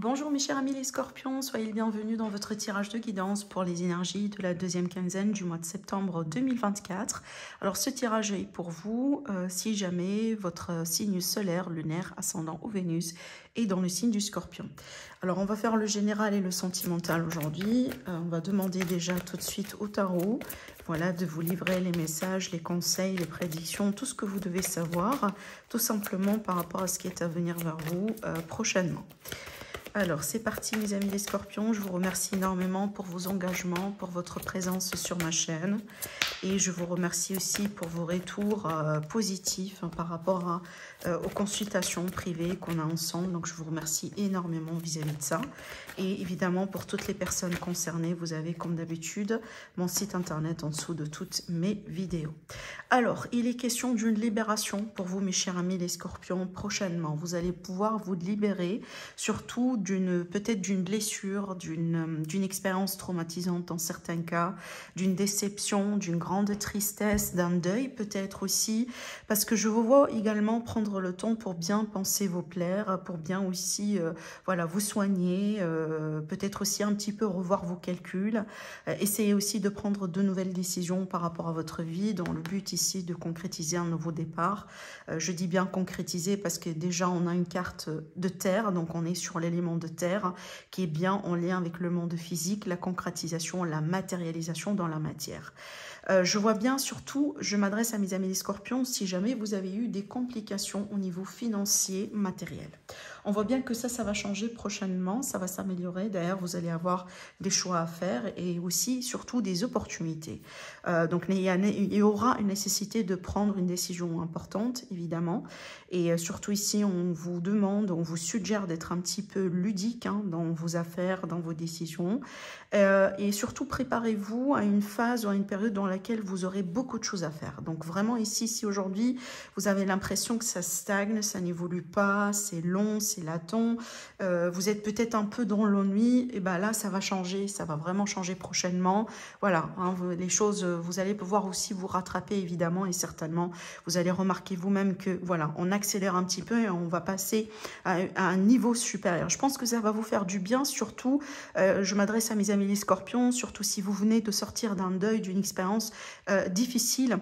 Bonjour mes chers amis les scorpions, soyez les bienvenus dans votre tirage de guidance pour les énergies de la deuxième quinzaine du mois de septembre 2024. Alors ce tirage est pour vous si jamais votre signe solaire, lunaire, ascendant ou Vénus est dans le signe du scorpion. Alors on va faire le général et le sentimental aujourd'hui. On va demander déjà tout de suite au tarot, voilà, de vous livrer les messages, les conseils, les prédictions, tout ce que vous devez savoir, tout simplement par rapport à ce qui est à venir vers vous prochainement. Alors, c'est parti mes amis les scorpions, je vous remercie énormément pour vos engagements, pour votre présence sur ma chaîne et je vous remercie aussi pour vos retours positifs par rapport aux consultations privées qu'on a ensemble. Donc, je vous remercie énormément vis-à-vis de ça et évidemment pour toutes les personnes concernées, vous avez comme d'habitude mon site internet en dessous de toutes mes vidéos. Alors, il est question d'une libération pour vous mes chers amis les scorpions prochainement. Vous allez pouvoir vous libérer surtout peut-être d'une blessure, d'une expérience traumatisante dans certains cas, d'une déception, d'une grande tristesse, d'un deuil peut-être aussi, parce que je vous vois également prendre le temps pour bien penser vos plaies, pour bien aussi voilà, vous soigner, peut-être aussi un petit peu revoir vos calculs, essayez aussi de prendre de nouvelles décisions par rapport à votre vie, dans le but ici de concrétiser un nouveau départ. Je dis bien concrétiser parce que déjà on a une carte de terre, donc on est sur l'élément de terre qui est bien en lien avec le monde physique, la concrétisation, la matérialisation dans la matière. Je vois bien surtout, je m'adresse à mes amis les scorpions, si jamais vous avez eu des complications au niveau financier, matériel. On voit bien que ça va changer prochainement, ça va s'améliorer. D'ailleurs, vous allez avoir des choix à faire et aussi, surtout, des opportunités. Donc, il y aura une nécessité de prendre une décision importante, évidemment. Et surtout ici, on vous demande, on vous suggère d'être un petit peu ludique dans vos affaires, dans vos décisions. Et surtout, préparez-vous à une phase ou à une période dans laquelle vous aurez beaucoup de choses à faire. Donc, vraiment ici, si aujourd'hui, vous avez l'impression que ça stagne, ça n'évolue pas, c'est long, c'est latent, vous êtes peut-être un peu dans l'ennui, et bien là, ça va changer, ça va vraiment changer prochainement. Voilà, les choses, vous allez pouvoir aussi vous rattraper, évidemment, et certainement, vous allez remarquer vous-même que, voilà, on accélère un petit peu et on va passer à un niveau supérieur. Je pense que ça va vous faire du bien, surtout, je m'adresse à mes amis les scorpions, surtout si vous venez de sortir d'un deuil, d'une expérience difficile.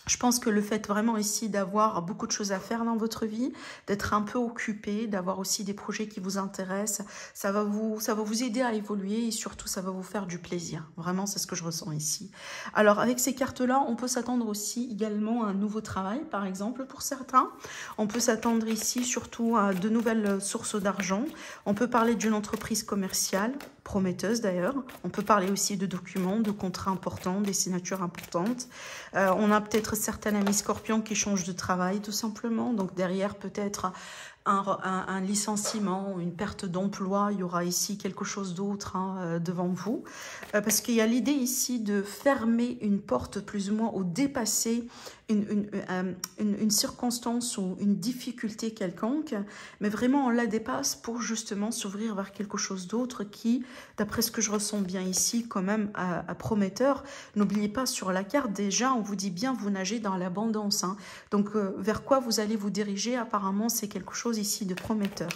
Je pense que le fait vraiment ici d'avoir beaucoup de choses à faire dans votre vie, d'être un peu occupé, d'avoir aussi des projets qui vous intéressent, ça va vous aider à évoluer et surtout ça va vous faire du plaisir. Vraiment, c'est ce que je ressens ici. Alors avec ces cartes-là, on peut s'attendre aussi également à un nouveau travail, par exemple, pour certains. On peut s'attendre ici surtout à de nouvelles sources d'argent. On peut parler d'une entreprise commerciale, prometteuse d'ailleurs. On peut parler aussi de documents, de contrats importants, des signatures importantes. On a peut-être certains amis scorpions qui changent de travail tout simplement. Donc derrière peut-être un licenciement, une perte d'emploi, il y aura ici quelque chose d'autre devant vous. Parce qu'il y a l'idée ici de fermer une porte plus ou moins ou dépasser une circonstance ou une difficulté quelconque, mais vraiment on la dépasse pour justement s'ouvrir vers quelque chose d'autre qui, d'après ce que je ressens bien ici, quand même prometteur. N'oubliez pas sur la carte, déjà on vous dit bien vous nagez dans l'abondance. Donc vers quoi vous allez vous diriger, apparemment c'est quelque chose ici de prometteur.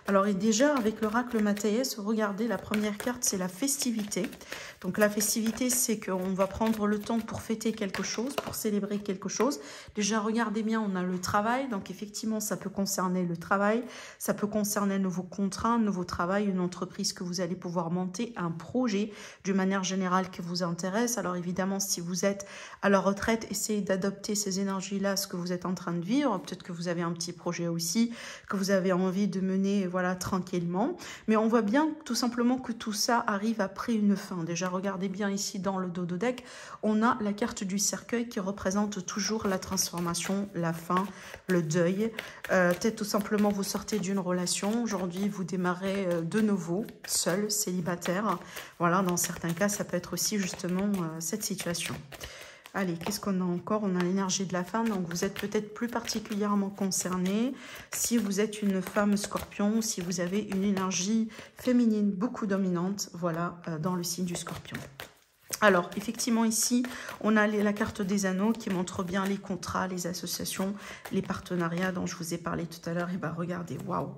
Alors et déjà avec l'oracle Mathias, regardez la première carte, c'est la festivité. Donc la festivité, c'est qu'on va prendre le temps pour fêter quelque chose, pour célébrer quelque chose. Déjà regardez bien, on a le travail, donc effectivement ça peut concerner le travail, ça peut concerner un nouveau contrat, un nouveau travail, une entreprise que vous allez pouvoir monter, un projet d'une manière générale qui vous intéresse. Alors évidemment si vous êtes à la retraite, essayez d'adopter ces énergies-là, ce que vous êtes en train de vivre. Peut-être que vous avez un petit projet aussi, que vous avez envie de mener voilà, tranquillement. Mais on voit bien tout simplement que tout ça arrive après une fin. Déjà, regardez bien ici dans le dos de deck, on a la carte du cercueil qui représente toujours la transformation, la fin, le deuil. Peut-être tout simplement vous sortez d'une relation. Aujourd'hui, vous démarrez de nouveau, seul, célibataire. Voilà, dans certains cas, ça peut être aussi justement cette situation. Allez, qu'est-ce qu'on a encore? On a l'énergie de la femme, donc vous êtes peut-être plus particulièrement concerné. Si vous êtes une femme scorpion, si vous avez une énergie féminine beaucoup dominante, voilà, dans le signe du scorpion. Alors, effectivement, ici, on a la carte des anneaux qui montre bien les contrats, les associations, les partenariats dont je vous ai parlé tout à l'heure. Et bien, regardez, waouh,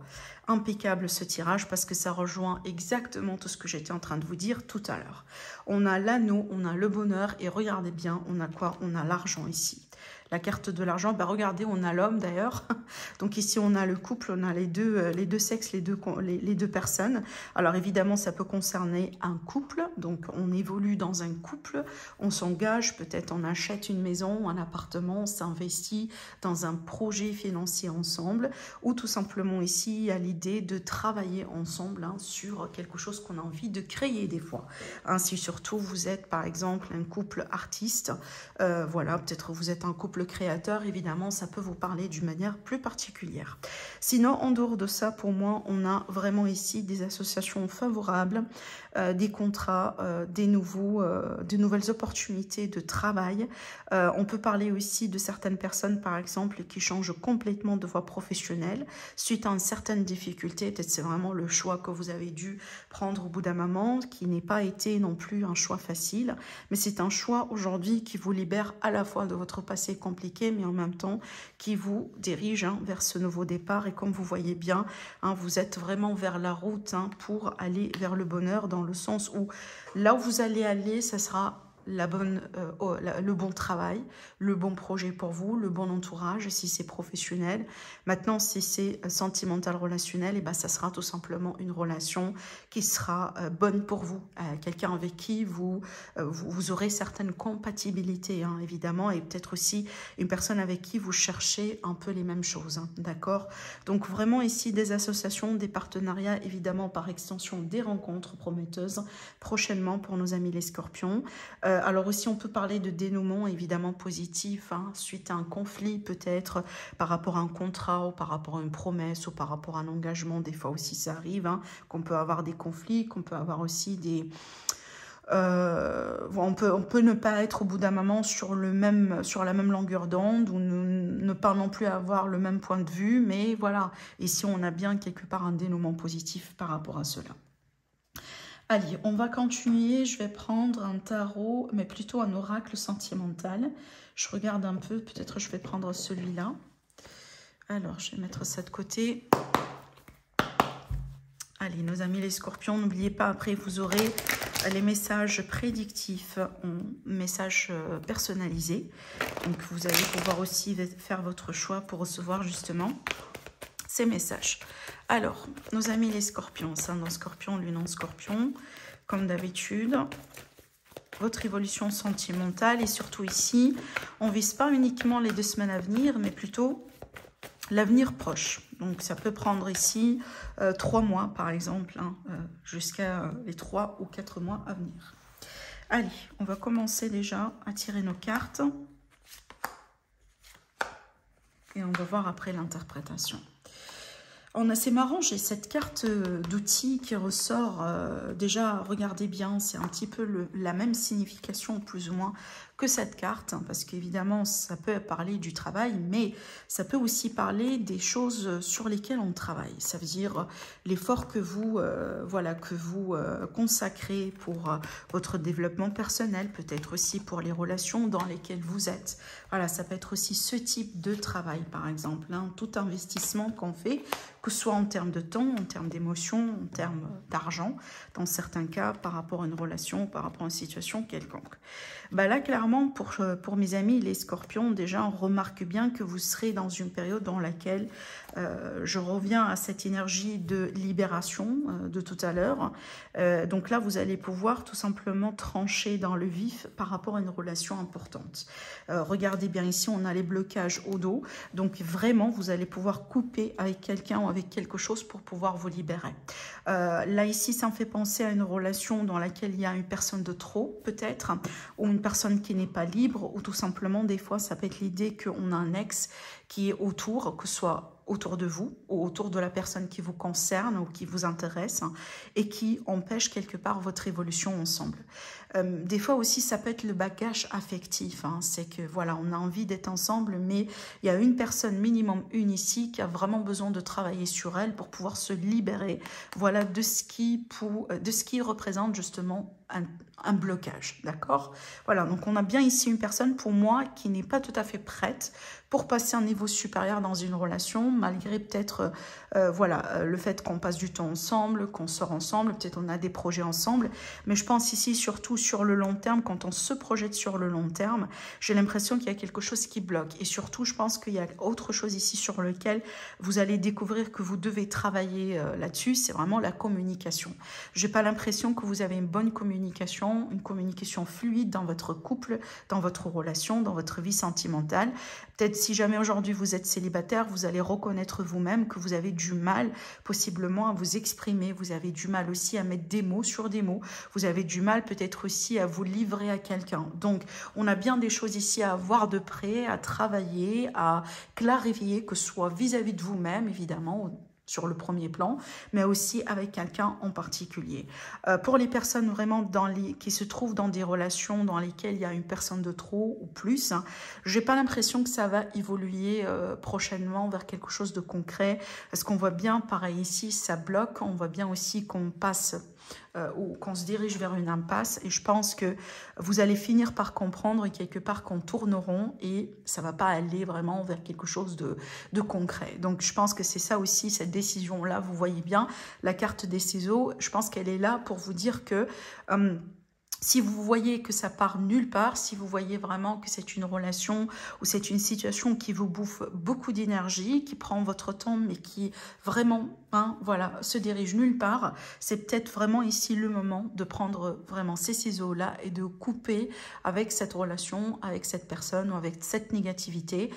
impeccable ce tirage parce que ça rejoint exactement tout ce que j'étais en train de vous dire tout à l'heure. On a l'anneau, on a le bonheur et regardez bien, on a quoi? On a l'argent ici. La carte de l'argent, ben regardez, on a l'homme d'ailleurs. Donc ici, on a le couple, on a les deux sexes, les deux personnes. Alors évidemment, ça peut concerner un couple. Donc on évolue dans un couple, on s'engage, peut-être on achète une maison, un appartement, on s'investit dans un projet financier ensemble. Ou tout simplement ici, il y a l'idée de travailler ensemble hein, sur quelque chose qu'on a envie de créer des fois. Hein, si surtout vous êtes par exemple un couple artiste, voilà, peut-être vous êtes un couple créateur, évidemment, ça peut vous parler d'une manière plus particulière. Sinon, en dehors de ça, pour moi, on a vraiment ici des associations favorables, des contrats, de nouvelles opportunités de travail. On peut parler aussi de certaines personnes, par exemple, qui changent complètement de voie professionnelle suite à une certaine difficulté. Peut-être c'est vraiment le choix que vous avez dû prendre au bout d'un moment, qui n'est pas été non plus un choix facile, mais c'est un choix aujourd'hui qui vous libère à la fois de votre passé compliqué, mais en même temps qui vous dirige hein, vers ce nouveau départ. Et comme vous voyez bien, hein, vous êtes vraiment vers la route hein, pour aller vers le bonheur, dans le sens où là où vous allez aller, ça sera le bon travail, le bon projet pour vous, le bon entourage si c'est professionnel. Maintenant, si c'est sentimental, relationnel, et ben, ça sera tout simplement une relation qui sera bonne pour vous. Quelqu'un avec qui vous aurez certaines compatibilités, hein, évidemment, et peut-être aussi une personne avec qui vous cherchez un peu les mêmes choses. Hein, d'accord? Donc vraiment ici, des associations, des partenariats, évidemment par extension des rencontres prometteuses prochainement pour nos amis les scorpions. Alors aussi, on peut parler de dénouement évidemment positif, hein, suite à un conflit peut-être par rapport à un contrat ou par rapport à une promesse ou par rapport à un engagement. Des fois aussi, ça arrive hein, qu'on peut avoir des conflits, qu'on peut avoir aussi des... on peut ne pas être au bout d'un moment sur la même longueur d'onde ou ne pas non plus avoir le même point de vue. Mais voilà, ici, on a bien quelque part un dénouement positif par rapport à cela. Allez, on va continuer. Je vais prendre un tarot, mais plutôt un oracle sentimental. Je regarde un peu, peut-être je vais prendre celui-là. Alors, je vais mettre ça de côté. Allez, nos amis les scorpions, n'oubliez pas, après vous aurez les messages prédictifs, messages personnalisés. Donc, vous allez pouvoir aussi faire votre choix pour recevoir justement ces messages. Alors, nos amis les scorpions, ascendant scorpion, lune en scorpion, comme d'habitude, votre évolution sentimentale et surtout ici, on ne vise pas uniquement les 2 semaines à venir, mais plutôt l'avenir proche. Donc, ça peut prendre ici 3 mois, par exemple, hein, jusqu'à les 3 ou 4 mois à venir. Allez, on va commencer déjà à tirer nos cartes et on va voir après l'interprétation. C'est marrant, j'ai cette carte d'outil qui ressort. Déjà, regardez bien, c'est un petit peu la même signification, plus ou moins, que cette carte. Hein, parce qu'évidemment, ça peut parler du travail, mais ça peut aussi parler des choses sur lesquelles on travaille. Ça veut dire l'effort que vous, consacrez pour votre développement personnel, peut-être aussi pour les relations dans lesquelles vous êtes. Voilà, ça peut être aussi ce type de travail, par exemple. Hein, tout investissement qu'on fait, que ce soit en termes de temps, en termes d'émotions, en termes d'argent, dans certains cas, par rapport à une relation, par rapport à une situation quelconque. Bah là, clairement, pour mes amis, les scorpions, déjà, on remarque bien que vous serez dans une période dans laquelle je reviens à cette énergie de libération de tout à l'heure. Donc là, vous allez pouvoir tout simplement trancher dans le vif par rapport à une relation importante. Regardez bien ici, on a les blocages au dos. Donc vraiment, vous allez pouvoir couper avec quelqu'un ou avec quelque chose pour pouvoir vous libérer. Là, ici, ça me fait penser à une relation dans laquelle il y a une personne de trop, peut-être, ou une personne qui n'est pas libre, ou tout simplement, des fois, ça peut être l'idée qu'on a un ex qui est autour, que ce soit autour de vous ou autour de la personne qui vous concerne ou qui vous intéresse et qui empêche quelque part votre évolution ensemble. Des fois aussi, ça peut être le bagage affectif. Hein. C'est que voilà, on a envie d'être ensemble, mais il y a une personne, minimum une ici, qui a vraiment besoin de travailler sur elle pour pouvoir se libérer. Voilà, de ce qui représente justement un blocage, d'accord? Voilà, donc on a bien ici une personne, pour moi, qui n'est pas tout à fait prête pour passer à un niveau supérieur dans une relation, malgré peut-être, voilà, le fait qu'on passe du temps ensemble, qu'on sort ensemble, peut-être on a des projets ensemble, mais je pense ici surtout sur le long terme, quand on se projette sur le long terme, j'ai l'impression qu'il y a quelque chose qui bloque, et surtout, je pense qu'il y a autre chose ici sur lequel vous allez découvrir que vous devez travailler là-dessus, c'est vraiment la communication. J'ai pas l'impression que vous avez une bonne communication, une communication fluide dans votre couple, dans votre relation, dans votre vie sentimentale. Peut-être si jamais aujourd'hui vous êtes célibataire, vous allez reconnaître vous-même que vous avez du mal possiblement à vous exprimer, vous avez du mal aussi à mettre des mots sur des mots, vous avez du mal peut-être aussi à vous livrer à quelqu'un. Donc on a bien des choses ici à voir de près, à travailler, à clarifier, que ce soit vis-à-vis de vous-même évidemment, sur le premier plan, mais aussi avec quelqu'un en particulier. Pour les personnes vraiment qui se trouvent dans des relations dans lesquelles il y a une personne de trop ou plus, hein, j'ai pas l'impression que ça va évoluer prochainement vers quelque chose de concret, parce qu'on voit bien, pareil ici, ça bloque, on voit bien aussi qu'on passe ou qu'on se dirige vers une impasse, et je pense que vous allez finir par comprendre quelque part qu'on tourne rond et ça va pas aller vraiment vers quelque chose de concret. Donc je pense que c'est ça aussi, cette décision-là, vous voyez bien, la carte des ciseaux, je pense qu'elle est là pour vous dire que si vous voyez que ça part nulle part, si vous voyez vraiment que c'est une relation ou c'est une situation qui vous bouffe beaucoup d'énergie, qui prend votre temps, mais qui vraiment, hein, voilà, se dirige nulle part, c'est peut-être vraiment ici le moment de prendre vraiment ces ciseaux-là et de couper avec cette relation, avec cette personne ou avec cette négativité.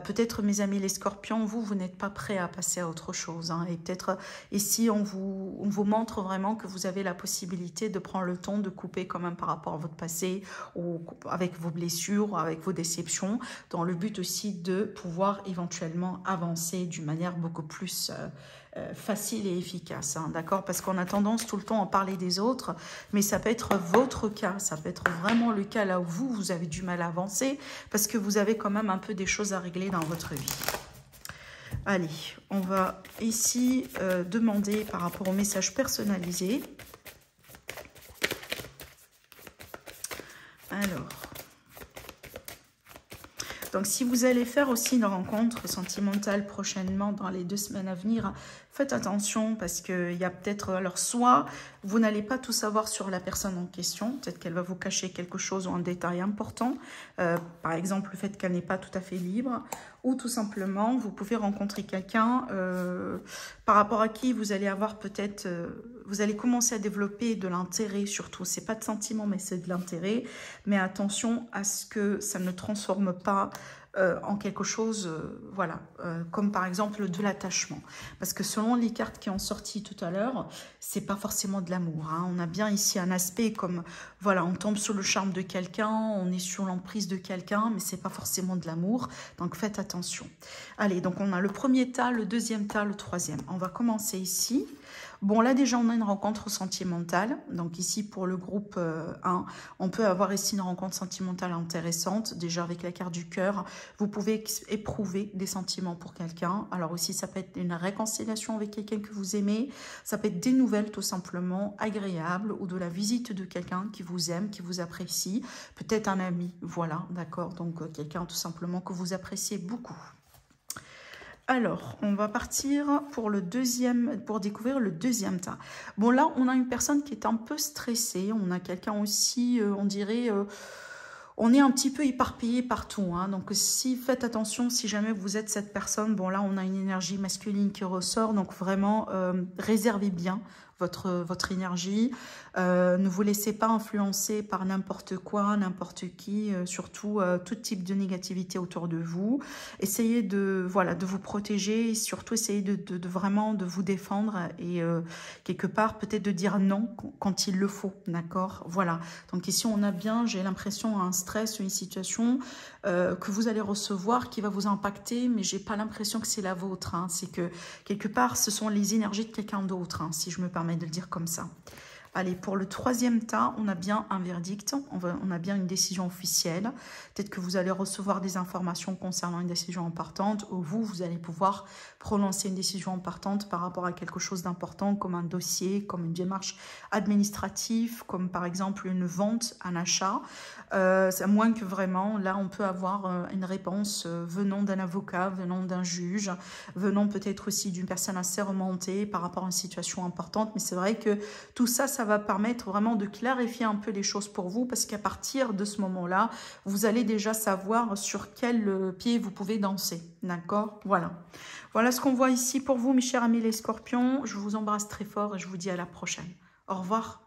Peut-être, mes amis les scorpions, vous n'êtes pas prêts à passer à autre chose. Hein, et peut-être ici, on vous montre vraiment que vous avez la possibilité de prendre le temps de couper quand même par rapport à votre passé, ou avec vos blessures, ou avec vos déceptions, dans le but aussi de pouvoir éventuellement avancer d'une manière beaucoup plus facile et efficace, hein, d'accord? Parce qu'on a tendance tout le temps à parler des autres, mais ça peut être votre cas, ça peut être vraiment le cas là où vous avez du mal à avancer, parce que vous avez quand même un peu des choses à régler dans votre vie. Allez, on va ici demander par rapport au message personnalisé. Alors, donc si vous allez faire aussi une rencontre sentimentale prochainement dans les 2 semaines à venir, faites attention parce qu'il y a peut-être, alors soit vous n'allez pas tout savoir sur la personne en question, peut-être qu'elle va vous cacher quelque chose ou un détail important, par exemple le fait qu'elle n'est pas tout à fait libre, ou tout simplement vous pouvez rencontrer quelqu'un par rapport à qui vous allez avoir peut-être, vous allez commencer à développer de l'intérêt surtout, c'est pas de sentiment mais c'est de l'intérêt, mais attention à ce que ça ne transforme pas en quelque chose, voilà, comme par exemple de l'attachement. Parce que selon les cartes qui ont sorti tout à l'heure, c'est pas forcément de l'amour. Hein. On a bien ici un aspect comme, voilà, on tombe sous le charme de quelqu'un, on est sur l'emprise de quelqu'un, mais c'est pas forcément de l'amour. Donc faites attention. Allez, donc on a le premier tas, le deuxième tas, le troisième. On va commencer ici. Bon, là déjà, on a une rencontre sentimentale. Donc ici, pour le groupe 1, on peut avoir ici une rencontre sentimentale intéressante. Déjà, avec la carte du cœur, vous pouvez éprouver des sentiments pour quelqu'un. Alors aussi, ça peut être une réconciliation avec quelqu'un que vous aimez. Ça peut être des nouvelles, tout simplement, agréables, ou de la visite de quelqu'un qui vous aime, qui vous apprécie. Peut-être un ami, voilà, d'accord. Donc, quelqu'un, tout simplement, que vous appréciez beaucoup. Alors, on va partir pour le deuxième, pour découvrir le deuxième tas. Bon, là, on a une personne qui est un peu stressée. On a quelqu'un aussi, on dirait, on est un petit peu éparpillé partout. Hein. Donc, faites attention, si jamais vous êtes cette personne, bon, là, on a une énergie masculine qui ressort. Donc, vraiment, réservez bien votre énergie. Ne vous laissez pas influencer par n'importe quoi, n'importe qui, surtout tout type de négativité autour de vous. Essayez de, voilà, de vous protéger et surtout essayez de vraiment de vous défendre et quelque part peut-être de dire non quand il le faut, d'accord? Voilà, donc ici on a bien, j'ai l'impression, un stress, une situation que vous allez recevoir qui va vous impacter, mais j'ai pas l'impression que c'est la vôtre, hein. C'est que quelque part ce sont les énergies de quelqu'un d'autre, hein, si je me permets de le dire comme ça. Allez, pour le troisième tas, on a bien un verdict, on a bien une décision officielle. Peut-être que vous allez recevoir des informations concernant une décision importante, ou vous allez pouvoir prononcer une décision importante par rapport à quelque chose d'important, comme un dossier, comme une démarche administrative, comme par exemple une vente, un achat. À moins que vraiment, là, on peut avoir une réponse venant d'un avocat, venant d'un juge, venant peut-être aussi d'une personne assermentée par rapport à une situation importante. Mais c'est vrai que tout ça, ça va permettre vraiment de clarifier un peu les choses pour vous, parce qu'à partir de ce moment-là, vous allez déjà savoir sur quel pied vous pouvez danser. D'accord? Voilà. Voilà ce qu'on voit ici pour vous, mes chers amis les scorpions. Je vous embrasse très fort et je vous dis à la prochaine. Au revoir.